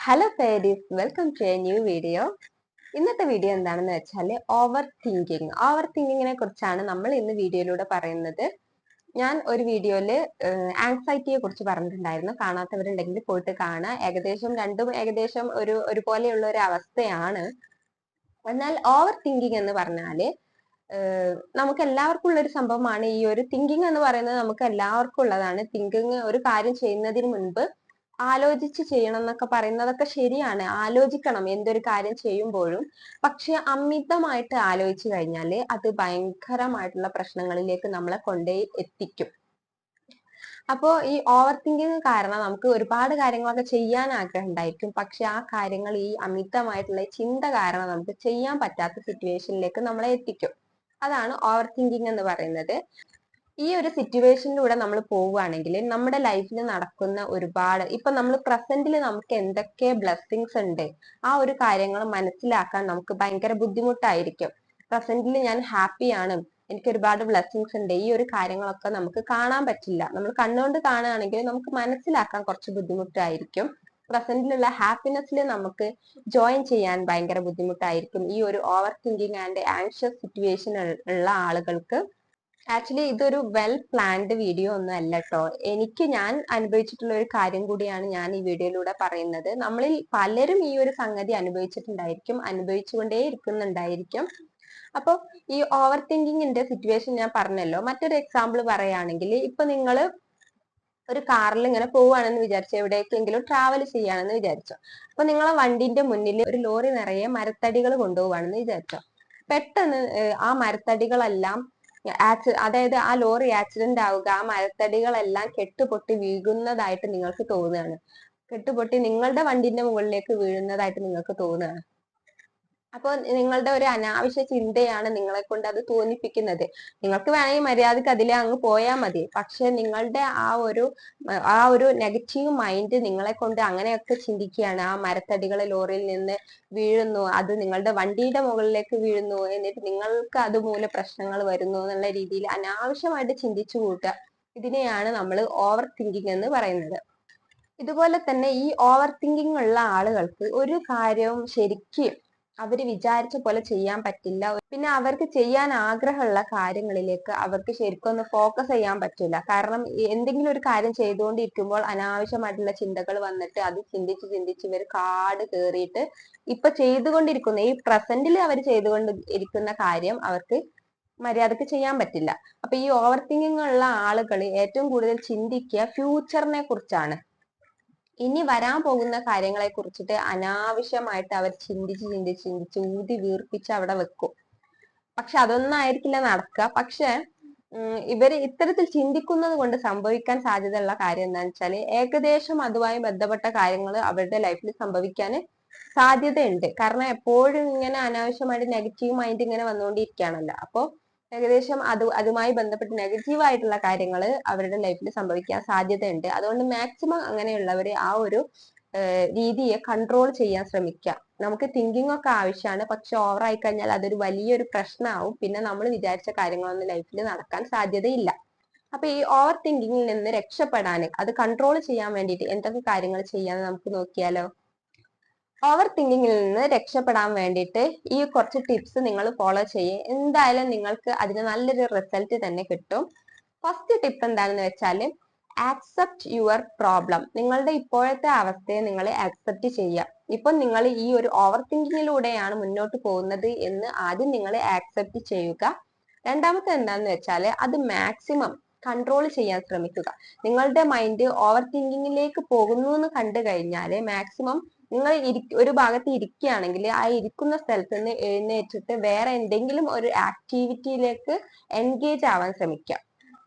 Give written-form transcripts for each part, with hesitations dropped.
Hello fairies, welcome to a new video. ഇന്നത്തെ video എന്താണെന്ന് വെച്ചാൽ ഓവർ തിങ്കിങ്ങിനെ കുറിച്ചാണ് നമ്മൾ ഇന്ന് വീഡിയോയിലൂടെ പറയുന്നത്. ഞാൻ ഒരു വീഡിയോയില് ആങ്സൈറ്റിയെ കുറിച്ച് പറഞ്ഞിട്ടുണ്ടായിരുന്നു. കാണാത്തവരുണ്ടെങ്കിൽ പോയിട്ട് കാണുക. രണ്ടും ഏകദേശം ഒരുപോലെയുള്ള ഒരു അവസ്ഥയാണ്. എന്നാൽ ഓവർ തിങ്കിങ് എന്ന് പറഞ്ഞാല് നമുക്ക് എല്ലാവർക്കും ഉള്ള ഒരു സംഭവമാണ്. ഈ ഒരു തിങ്കിങ് എന്ന് പറയുന്നത് നമുക്ക് എല്ലാവർക്കും ഉള്ളതാണ്. തിങ്കിങ് ഒരു കാര്യം ചെയ്യുന്നതിന് മുൻപ് ആലോചിച്ച് ചെയ്യണം എന്നൊക്കെ പറയുന്നതൊക്കെ ശരിയാണ്. ആലോചിക്കണം എന്തൊരു കാര്യം ചെയ്യുമ്പോഴും. പക്ഷെ അമിതമായിട്ട് ആലോചിച്ചു കഴിഞ്ഞാല് അത് ഭയങ്കരമായിട്ടുള്ള പ്രശ്നങ്ങളിലേക്ക് നമ്മളെ കൊണ്ടേ എത്തിക്കും. അപ്പോ ഈ ഓവർ തിങ്കിങ് കാരണം നമുക്ക് ഒരുപാട് കാര്യങ്ങളൊക്കെ ചെയ്യാൻ ആഗ്രഹം ഉണ്ടായിരിക്കും. പക്ഷെ ആ കാര്യങ്ങൾ ഈ അമിതമായിട്ടുള്ള ചിന്ത കാരണം നമുക്ക് ചെയ്യാൻ പറ്റാത്ത സിറ്റുവേഷനിലേക്ക് നമ്മളെ എത്തിക്കും. അതാണ് ഓവർ തിങ്കിങ് എന്ന് പറയുന്നത്. ഈ ഒരു സിറ്റുവേഷനിലൂടെ നമ്മൾ പോവുകയാണെങ്കിൽ നമ്മുടെ ലൈഫിൽ നടക്കുന്ന ഒരുപാട് ഇപ്പൊ നമ്മൾ പ്രസന്റിൽ നമുക്ക് എന്തൊക്കെ ബ്ലെസ്സിങ്സ് ഉണ്ട് ആ ഒരു കാര്യങ്ങൾ മനസ്സിലാക്കാൻ നമുക്ക് ഭയങ്കര ബുദ്ധിമുട്ടായിരിക്കും. പ്രസന്റിൽ ഞാൻ ഹാപ്പിയാണ്, എനിക്ക് ഒരുപാട് ബ്ലെസ്സിങ്സ് ഉണ്ട്, ഈ ഒരു കാര്യങ്ങളൊക്കെ നമുക്ക് കാണാൻ പറ്റില്ല. നമ്മൾ കണ്ണുകൊണ്ട് കാണുകയാണെങ്കിൽ നമുക്ക് മനസ്സിലാക്കാൻ കുറച്ച് ബുദ്ധിമുട്ടായിരിക്കും. പ്രസന്റിലുള്ള ഹാപ്പിനെസ്സിൽ നമുക്ക് ജോയിൻ ചെയ്യാൻ ഭയങ്കര ബുദ്ധിമുട്ടായിരിക്കും ഈ ഒരു over thinking and anxious situation ഉള്ള ആളുകൾക്ക്. ആക്ച്വലി ഇതൊരു വെൽ പ്ലാൻഡ് വീഡിയോ ഒന്നും അല്ല കേട്ടോ. ഞാൻ അനുഭവിച്ചിട്ടുള്ള ഒരു കാര്യം കൂടിയാണ് ഞാൻ ഈ വീഡിയോയിലൂടെ പറയുന്നത്. നമ്മളിൽ പലരും ഈ ഒരു സംഗതി അനുഭവിച്ചിട്ടുണ്ടായിരിക്കും, അനുഭവിച്ചുകൊണ്ടേ ഇരിക്കുന്നുണ്ടായിരിക്കും. അപ്പൊ ഈ ഓവർ തിങ്കിങ്ങിന്റെ സിറ്റുവേഷൻ ഞാൻ പറഞ്ഞല്ലോ. മറ്റൊരു എക്സാമ്പിൾ പറയുകയാണെങ്കിൽ, ഇപ്പൊ നിങ്ങൾ ഒരു കാറിൽ ഇങ്ങനെ പോവുകയാണെന്ന് വിചാരിച്ചു, എവിടേക്കെങ്കിലും ട്രാവൽ ചെയ്യാണെന്ന് വിചാരിച്ചോ. അപ്പൊ നിങ്ങളെ വണ്ടിന്റെ മുന്നിൽ ഒരു ലോറി നിറയെ മരത്തടികൾ കൊണ്ടുപോവാണെന്ന് വിചാരിച്ചോ. പെട്ടെന്ന് ആ മരത്തടികളെല്ലാം അതായത് ആ ലോറി ആക്സിഡന്റ് ആവുക, ആ മരത്തടികളെല്ലാം കെട്ടുപൊട്ടി വീഴുന്നതായിട്ട് നിങ്ങൾക്ക് തോന്നുകയാണ്. കെട്ടുപൊട്ടി നിങ്ങളുടെ വണ്ടിന്റെ മുകളിലേക്ക് വീഴുന്നതായിട്ട് നിങ്ങൾക്ക് തോന്നുകയാണ്. അപ്പോൾ നിങ്ങളുടെ ഒരു അനാവശ്യ ചിന്തയാണ് നിങ്ങളെ കൊണ്ട് അത് തോന്നിപ്പിക്കുന്നത്. നിങ്ങൾക്ക് വേണമെങ്കിൽ മര്യാദക്ക് അതിലെ അങ്ങ് പോയാൽ മതി. പക്ഷെ നിങ്ങളുടെ ആ ഒരു നെഗറ്റീവ് മൈൻഡ് നിങ്ങളെ കൊണ്ട് അങ്ങനെയൊക്കെ ചിന്തിക്കുകയാണ്. ആ മരത്തടികൾ ലോറിയിൽ നിന്ന് വീഴുന്നു, അത് നിങ്ങളുടെ വണ്ടിയുടെ മുകളിലേക്ക് വീഴുന്നു, എന്നിട്ട് നിങ്ങൾക്ക് അതുമൂലം പ്രശ്നങ്ങൾ വരുന്നു എന്നുള്ള രീതിയിൽ അനാവശ്യമായിട്ട് ചിന്തിച്ചു കൂട്ടുക. ഇതിനെയാണ് നമ്മൾ ഓവർ തിങ്കിങ് എന്ന് പറയുന്നത്. ഇതുപോലെ തന്നെ ഈ ഓവർ തിങ്കിങ് ഉള്ള ആളുകൾക്ക് ഒരു കാര്യവും ശരിക്കും അവര് വിചാരിച്ച പോലെ ചെയ്യാൻ പറ്റില്ല. പിന്നെ അവർക്ക് ചെയ്യാൻ ആഗ്രഹമുള്ള കാര്യങ്ങളിലേക്ക് അവർക്ക് ശരിക്കും ഒന്ന് ഫോക്കസ് ചെയ്യാൻ പറ്റില്ല. കാരണം എന്തെങ്കിലും ഒരു കാര്യം ചെയ്തുകൊണ്ടിരിക്കുമ്പോൾ അനാവശ്യമായിട്ടുള്ള ചിന്തകൾ വന്നിട്ട് അത് ചിന്തിച്ച് ചിന്തിച്ച് ഇവർ കാട് കയറിയിട്ട് ഇപ്പൊ ചെയ്തുകൊണ്ടിരിക്കുന്ന ഈ പ്രസന്റിൽ അവർ ചെയ്തുകൊണ്ട് ഇരിക്കുന്ന കാര്യം അവർക്ക് മര്യാദക്ക് ചെയ്യാൻ പറ്റില്ല. അപ്പൊ ഈ ഓവർ തിങ്കിങ് ഉള്ള ആളുകൾ ഏറ്റവും കൂടുതൽ ചിന്തിക്കുക ഫ്യൂച്ചറിനെ കുറിച്ചാണ്. ഇനി വരാൻ പോകുന്ന കാര്യങ്ങളെ കുറിച്ചിട്ട് അനാവശ്യമായിട്ട് അവർ ചിന്തിച്ച് ഊതി വീർപ്പിച്ച് അവിടെ വെക്കും. പക്ഷെ അതൊന്നും ആയിരിക്കില്ല നടക്കുക. പക്ഷെ ഇവര് ഇത്തരത്തിൽ ചിന്തിക്കുന്നത് കൊണ്ട് സംഭവിക്കാൻ സാധ്യതയുള്ള കാര്യം എന്താണെന്ന് വെച്ചാൽ ഏകദേശം അതുമായി ബന്ധപ്പെട്ട കാര്യങ്ങൾ അവരുടെ ലൈഫിൽ സംഭവിക്കാൻ സാധ്യതയുണ്ട്. കാരണം എപ്പോഴും ഇങ്ങനെ അനാവശ്യമായിട്ട് നെഗറ്റീവ് മൈൻഡ് ഇങ്ങനെ വന്നുകൊണ്ടിരിക്കുകയാണല്ലോ. അപ്പോ ഏകദേശം അതുമായി ബന്ധപ്പെട്ട് നെഗറ്റീവ് ആയിട്ടുള്ള കാര്യങ്ങൾ അവരുടെ ലൈഫിൽ സംഭവിക്കാൻ സാധ്യതയുണ്ട്. അതുകൊണ്ട് മാക്സിമം അങ്ങനെയുള്ളവർ ആ ഒരു രീതിയെ കൺട്രോൾ ചെയ്യാൻ ശ്രമിക്കുക. നമുക്ക് തിങ്കിങ് ഒക്കെ ആവശ്യമാണ്, പക്ഷെ ഓവർ ആയി കഴിഞ്ഞാൽ അതൊരു വലിയൊരു പ്രശ്നമാവും. പിന്നെ നമ്മൾ വിചാരിച്ച കാര്യങ്ങളൊന്നും ലൈഫിൽ നടക്കാൻ സാധ്യതയില്ല. അപ്പൊ ഈ ഓവർ തിങ്കിങ്ങിൽ നിന്ന് രക്ഷപ്പെടാൻ, അത് കൺട്രോൾ ചെയ്യാൻ വേണ്ടിയിട്ട് എന്തൊക്കെ കാര്യങ്ങൾ ചെയ്യാന്ന് നമുക്ക് നോക്കിയാലോ. ഓവർ തിങ്കിങ്ങിൽ നിന്ന് രക്ഷപ്പെടാൻ വേണ്ടിയിട്ട് ഈ കുറച്ച് ടിപ്സ് നിങ്ങൾ ഫോളോ ചെയ്യും, എന്തായാലും നിങ്ങൾക്ക് അതിന് നല്ലൊരു റിസൾട്ട് തന്നെ കിട്ടും. ഫസ്റ്റ് ടിപ്പ് എന്താണെന്ന് വെച്ചാൽ ആക്സെപ്റ്റ് യുവർ പ്രോബ്ലം. നിങ്ങളുടെ ഇപ്പോഴത്തെ അവസ്ഥയെ നിങ്ങൾ ആക്സെപ്റ്റ് ചെയ്യുക. ഇപ്പൊ നിങ്ങൾ ഈ ഒരു ഓവർ തിങ്കിങ്ങിലൂടെയാണ് മുന്നോട്ട് പോകുന്നത് എന്ന് ആദ്യം നിങ്ങൾ ആക്സെപ്റ്റ് ചെയ്യുക. രണ്ടാമത്തെ എന്താണെന്ന് വെച്ചാൽ അത് മാക്സിമം കൺട്രോൾ ചെയ്യാൻ ശ്രമിക്കുക. നിങ്ങളുടെ മൈൻഡ് ഓവർ തിങ്കിങ്ങിലേക്ക് പോകുന്നു എന്ന് കണ്ടു കഴിഞ്ഞാൽ മാക്സിമം നിങ്ങൾ ഒരു ഭാഗത്ത് ഇരിക്കുകയാണെങ്കിൽ ആ ഇരിക്കുന്ന സ്ഥലത്ത് നിന്ന് എഴുന്നേറ്റിട്ട് വേറെ എന്തെങ്കിലും ഒരു ആക്ടിവിറ്റിയിലേക്ക് എൻഗേജ് ആവാൻ ശ്രമിക്കുക.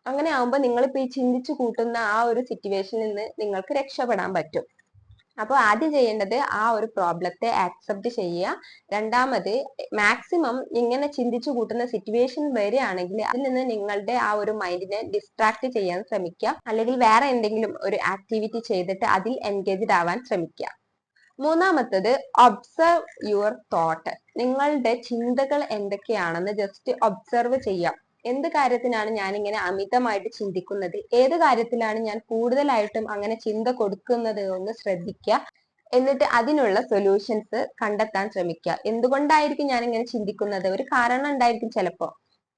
അങ്ങനെ ആവുമ്പോൾ നിങ്ങളിപ്പോ ഈ ചിന്തിച്ചു കൂട്ടുന്ന ആ ഒരു സിറ്റുവേഷനിൽ നിന്ന് നിങ്ങൾക്ക് രക്ഷപ്പെടാൻ പറ്റും. അപ്പോൾ ആദ്യം ചെയ്യേണ്ടത് ആ ഒരു പ്രോബ്ലത്തെ ആക്സെപ്റ്റ് ചെയ്യുക. രണ്ടാമത് മാക്സിമം ഇങ്ങനെ ചിന്തിച്ചു കൂട്ടുന്ന സിറ്റുവേഷൻ വരികയാണെങ്കിൽ അതിൽ നിന്ന് നിങ്ങളുടെ ആ ഒരു മൈൻഡിനെ ഡിസ്ട്രാക്ട് ചെയ്യാൻ ശ്രമിക്കുക. അല്ലെങ്കിൽ വേറെ എന്തെങ്കിലും ഒരു ആക്ടിവിറ്റി ചെയ്തിട്ട് അതിൽ എൻഗേജ്ഡ് ആവാൻ ശ്രമിക്കുക. മൂന്നാമത്തത് ഒബ്സർവ് യുവർ തോട്ട്. നിങ്ങളുടെ ചിന്തകൾ എന്തൊക്കെയാണെന്ന് ജസ്റ്റ് ഒബ്സർവ് ചെയ്യാം. എന്ത് കാര്യത്തിനാണ് ഞാൻ ഇങ്ങനെ അമിതമായിട്ട് ചിന്തിക്കുന്നത്, ഏത് കാര്യത്തിലാണ് ഞാൻ കൂടുതലായിട്ടും അങ്ങനെ ചിന്ത കൊടുക്കുന്നത് ഒന്ന് ശ്രദ്ധിക്കുക. എന്നിട്ട് അതിനുള്ള സൊല്യൂഷൻസ് കണ്ടെത്താൻ ശ്രമിക്കുക. എന്തുകൊണ്ടായിരിക്കും ഞാൻ ഇങ്ങനെ ചിന്തിക്കുന്നത്? ഒരു കാരണം ഉണ്ടായിരിക്കും ചിലപ്പോ.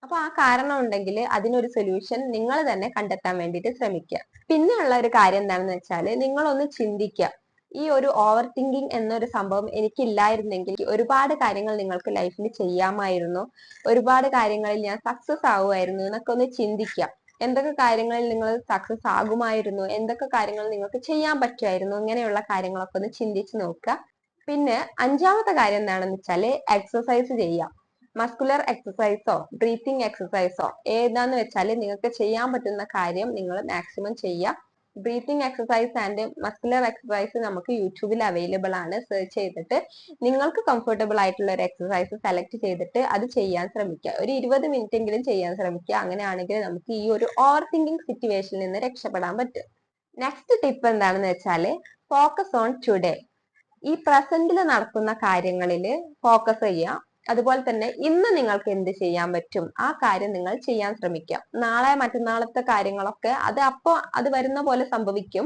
അപ്പൊ ആ കാരണം ഉണ്ടെങ്കിൽ അതിനൊരു സൊല്യൂഷൻ നിങ്ങൾ തന്നെ കണ്ടെത്താൻ വേണ്ടിയിട്ട് ശ്രമിക്കുക. പിന്നെയുള്ള ഒരു കാര്യം എന്താണെന്ന് വെച്ചാൽ, നിങ്ങളൊന്ന് ചിന്തിക്കുക, ഈ ഒരു ഓവർ തിങ്കിങ് എന്നൊരു സംഭവം എനിക്കില്ലായിരുന്നെങ്കിൽ ഒരുപാട് കാര്യങ്ങൾ നിങ്ങൾക്ക് ലൈഫിൽ ചെയ്യാമായിരുന്നു, ഒരുപാട് കാര്യങ്ങളിൽ ഞാൻ സക്സസ് ആവുമായിരുന്നു എന്നൊക്കെ ഒന്ന് ചിന്തിക്കുക. എന്തൊക്കെ കാര്യങ്ങളിൽ നിങ്ങൾ സക്സസ് ആകുമായിരുന്നു, എന്തൊക്കെ കാര്യങ്ങൾ നിങ്ങൾക്ക് ചെയ്യാൻ പറ്റുമായിരുന്നു, ഇങ്ങനെയുള്ള കാര്യങ്ങളൊക്കെ ഒന്ന് ചിന്തിച്ച് നോക്കുക. പിന്നെ അഞ്ചാമത്തെ കാര്യം എന്താണെന്ന് വെച്ചാൽ, എക്സസൈസ് ചെയ്യാം. മസ്കുലർ എക്സസൈസോ ബ്രീത്തിങ് എക്സസൈസോ ഏതാന്ന് വെച്ചാൽ നിങ്ങൾക്ക് ചെയ്യാൻ പറ്റുന്ന കാര്യം നിങ്ങൾ മാക്സിമം ചെയ്യുക. Breathing exercise and muscular exercise നമുക്ക് യൂട്യൂബിൽ അവൈലബിൾ ആണ്. സെർച്ച് ചെയ്തിട്ട് നിങ്ങൾക്ക് കംഫർട്ടബിൾ ആയിട്ടുള്ള ഒരു എക്സസൈസ് സെലക്ട് ചെയ്തിട്ട് അത് ചെയ്യാൻ ശ്രമിക്കുക. ഒരു 20 മിനിറ്റ് എങ്കിലും ചെയ്യാൻ ശ്രമിക്കുക. അങ്ങനെയാണെങ്കിൽ നമുക്ക് ഈ ഒരു ഓവർ തിങ്കിങ് സിറ്റുവേഷനിൽ നിന്ന് രക്ഷപ്പെടാൻ പറ്റും. നെക്സ്റ്റ് ടിപ്പ് എന്താണെന്ന് വെച്ചാൽ, ഫോക്കസ് ഓൺ ടുഡേ. ഈ പ്രസന്റിൽ നടക്കുന്ന കാര്യങ്ങളിൽ ഫോക്കസ് ചെയ്യുക. അതുപോലെ തന്നെ ഇന്ന് നിങ്ങൾക്ക് എന്ത് ചെയ്യാൻ പറ്റും ആ കാര്യം നിങ്ങൾ ചെയ്യാൻ ശ്രമിക്കാം. നാളെ മറ്റന്നാളത്തെ കാര്യങ്ങളൊക്കെ അത് വരുന്ന പോലെ സംഭവിക്കും.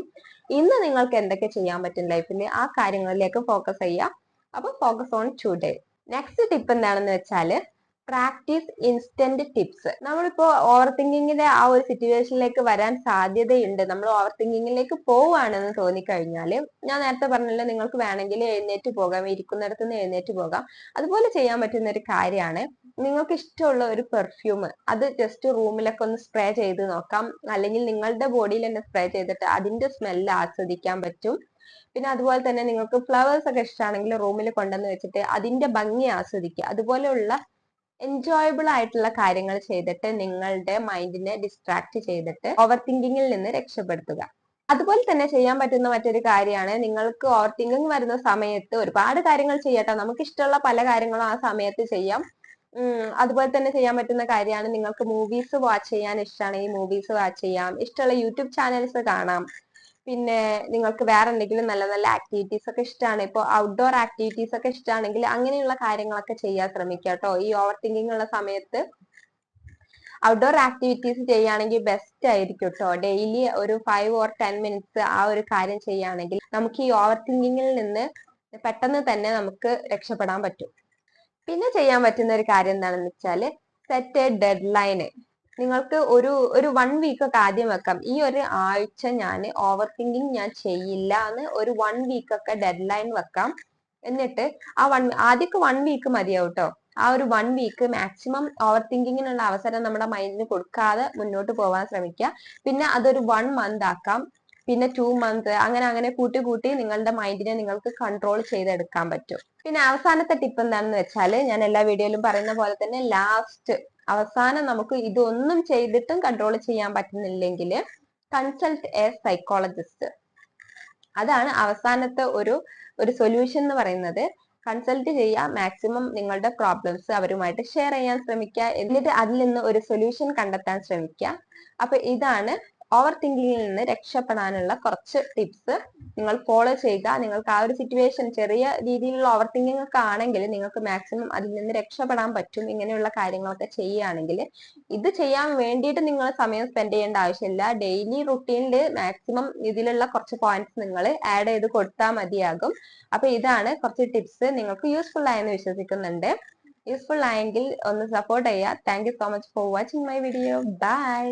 ഇന്ന് നിങ്ങൾക്ക് എന്തൊക്കെ ചെയ്യാൻ പറ്റും ലൈഫിൽ, ആ കാര്യങ്ങളിലേക്ക് ഫോക്കസ് ചെയ്യുക. അപ്പൊ focus on today. Next tip എന്താണെന്ന് വെച്ചാല്, പ്രാക്ടീസ് ഇൻസ്റ്റന്റ് ടിപ്സ്. നമ്മളിപ്പോ ഓവർ തിങ്കിങ്ങിന്റെ ആ ഒരു സിറ്റുവേഷനിലേക്ക് വരാൻ സാധ്യതയുണ്ട്. നമ്മൾ ഓവർ തിങ്കിങ്ങിലേക്ക് പോവുകയാണെന്ന് തോന്നിക്കഴിഞ്ഞാല്, ഞാൻ നേരത്തെ പറഞ്ഞല്ലോ, നിങ്ങൾക്ക് വേണമെങ്കിൽ എഴുന്നേറ്റ് പോകാം, ഇരിക്കുന്നിടത്ത് നിന്ന് എഴുന്നേറ്റ് പോകാം. അതുപോലെ ചെയ്യാൻ പറ്റുന്ന ഒരു കാര്യമാണ്, നിങ്ങൾക്ക് ഇഷ്ടമുള്ള ഒരു പെർഫ്യൂം അത് ജസ്റ്റ് റൂമിലൊക്കെ ഒന്ന് സ്പ്രേ ചെയ്ത് നോക്കാം. അല്ലെങ്കിൽ നിങ്ങളുടെ ബോഡിയിൽ തന്നെ സ്പ്രേ ചെയ്തിട്ട് അതിന്റെ സ്മെല്ല് ആസ്വദിക്കാൻ പറ്റും. പിന്നെ അതുപോലെ തന്നെ നിങ്ങൾക്ക് ഫ്ലവേഴ്സ് ഒക്കെ ഇഷ്ടമാണെങ്കിൽ റൂമിൽ കൊണ്ടുവന്ന് വെച്ചിട്ട് അതിന്റെ ഭംഗി ആസ്വദിക്കുക. അതുപോലെയുള്ള എൻജോയബിൾ ആയിട്ടുള്ള കാര്യങ്ങൾ ചെയ്തിട്ട് നിങ്ങളുടെ മൈൻഡിനെ ഡിസ്ട്രാക്ട് ചെയ്തിട്ട് ഓവർ തിങ്കിങ്ങിൽ നിന്ന് രക്ഷപ്പെടുത്തുക. അതുപോലെ തന്നെ ചെയ്യാൻ പറ്റുന്ന മറ്റൊരു കാര്യമാണ്, നിങ്ങൾക്ക് ഓവർ തിങ്കിങ് വരുന്ന സമയത്ത് ഒരുപാട് കാര്യങ്ങൾ ചെയ്യട്ടോ, നമുക്ക് ഇഷ്ടമുള്ള പല കാര്യങ്ങളും ആ സമയത്ത് ചെയ്യാം. അതുപോലെ തന്നെ ചെയ്യാൻ പറ്റുന്ന കാര്യമാണ്, നിങ്ങൾക്ക് മൂവീസ് വാച്ച് ചെയ്യാൻ ഇഷ്ടമാണെങ്കിൽ മൂവീസ് വാച്ച് ചെയ്യാം, ഇഷ്ടമുള്ള യൂട്യൂബ് ചാനൽസ് കാണാം. പിന്നെ നിങ്ങൾക്ക് വേറെ എന്തെങ്കിലും നല്ല നല്ല ആക്ടിവിറ്റീസ് ഒക്കെ ഇഷ്ടമാണ്, ഇപ്പോൾ ഔട്ട്ഡോർ ആക്ടിവിറ്റീസ് ഒക്കെ ഇഷ്ടമാണെങ്കിൽ അങ്ങനെയുള്ള കാര്യങ്ങളൊക്കെ ചെയ്യാൻ ശ്രമിക്കുക കേട്ടോ. ഈ ഓവർ തിങ്കിങ് ഉള്ള സമയത്ത് ഔട്ട്ഡോർ ആക്ടിവിറ്റീസ് ചെയ്യുകയാണെങ്കിൽ ബെസ്റ്റ് ആയിരിക്കും കേട്ടോ. ഡെയിലി ഒരു 5 or 10 മിനിറ്റ്സ് ആ ഒരു കാര്യം ചെയ്യുകയാണെങ്കിൽ നമുക്ക് ഈ ഓവർ തിങ്കിങ്ങിൽ നിന്ന് പെട്ടെന്ന് തന്നെ നമുക്ക് രക്ഷപ്പെടാൻ പറ്റും. പിന്നെ ചെയ്യാൻ പറ്റുന്ന ഒരു കാര്യം എന്താണെന്ന് വെച്ചാൽ, സെറ്റ് എ ഡെഡ് ലൈന്. നിങ്ങൾക്ക് ഒരു 1 വീക്ക് ഒക്കെ ആദ്യം വെക്കാം. ഈ ഒരു ആഴ്ച ഞാൻ ഓവർ തിങ്കിങ് ഞാൻ ചെയ്യില്ല എന്ന് ഒരു 1 വീക്ക് ഒക്കെ ഡെഡ് ലൈൻ വെക്കാം. എന്നിട്ട് ആദ്യമൊക്കെ 1 വീക്ക് മതിയാവും കേട്ടോ. ആ ഒരു 1 വീക്ക് മാക്സിമം ഓവർ തിങ്കിങ്ങിനുള്ള അവസരം നമ്മുടെ മൈൻഡിന് കൊടുക്കാതെ മുന്നോട്ട് പോകാൻ ശ്രമിക്കുക. പിന്നെ അതൊരു 1 മന്ത് ആക്കാം, പിന്നെ 2 മന്ത്, അങ്ങനെ അങ്ങനെ കൂട്ടി കൂട്ടി നിങ്ങളുടെ മൈൻഡിനെ നിങ്ങൾക്ക് കൺട്രോൾ ചെയ്തെടുക്കാൻ പറ്റും. പിന്നെ അവസാനത്തെ ടിപ്പ് എന്താണെന്ന് വെച്ചാൽ, ഞാൻ എല്ലാ വീഡിയോയിലും പറയുന്ന പോലെ തന്നെ അവസാനം നമുക്ക് ഇതൊന്നും ചെയ്തിട്ടും കൺട്രോൾ ചെയ്യാൻ പറ്റുന്നില്ലെങ്കിൽ കൺസൾട്ട് എ സൈക്കോളജിസ്റ്റ്. അതാണ് അവസാനത്തെ ഒരു സൊല്യൂഷൻ എന്ന് പറയുന്നത്. കൺസൾട്ട് ചെയ്യുക, മാക്സിമം നിങ്ങളുടെ പ്രോബ്ലംസ് അവരുമായിട്ട് ഷെയർ ചെയ്യാൻ ശ്രമിക്കുക, എന്നിട്ട് അതിൽ നിന്ന് ഒരു സൊല്യൂഷൻ കണ്ടെത്താൻ ശ്രമിക്കുക. അപ്പൊ ഇതാണ് ഓവർ തിങ്കിങ്ങിൽ നിന്ന് രക്ഷപ്പെടാനുള്ള കുറച്ച് ടിപ്സ്. നിങ്ങൾ ഫോളോ ചെയ്യുക. നിങ്ങൾക്ക് ആ ഒരു സിറ്റുവേഷൻ ചെറിയ രീതിയിലുള്ള ഓവർ തിങ്കിങ് ഒക്കെ ആണെങ്കിൽ നിങ്ങൾക്ക് മാക്സിമം അതിൽ നിന്ന് രക്ഷപ്പെടാൻ പറ്റും ഇങ്ങനെയുള്ള കാര്യങ്ങളൊക്കെ ചെയ്യുകയാണെങ്കിൽ. ഇത് ചെയ്യാൻ വേണ്ടിയിട്ട് നിങ്ങൾ സമയം സ്പെൻഡ് ചെയ്യേണ്ട ആവശ്യമില്ല. ഡെയിലി റുട്ടീനിൽ മാക്സിമം ഇതിലുള്ള കുറച്ച് പോയിന്റ്സ് നിങ്ങൾ ആഡ് ചെയ്ത് കൊടുത്താൽ മതിയാകും. അപ്പൊ ഇതാണ് കുറച്ച് ടിപ്സ്. നിങ്ങൾക്ക് യൂസ്ഫുൾ ആയെന്ന് വിശ്വസിക്കുന്നുണ്ട്. യൂസ്ഫുൾ ആയെങ്കിൽ ഒന്ന് സപ്പോർട്ട് ചെയ്യുക. Thank you so much for watching my video. By.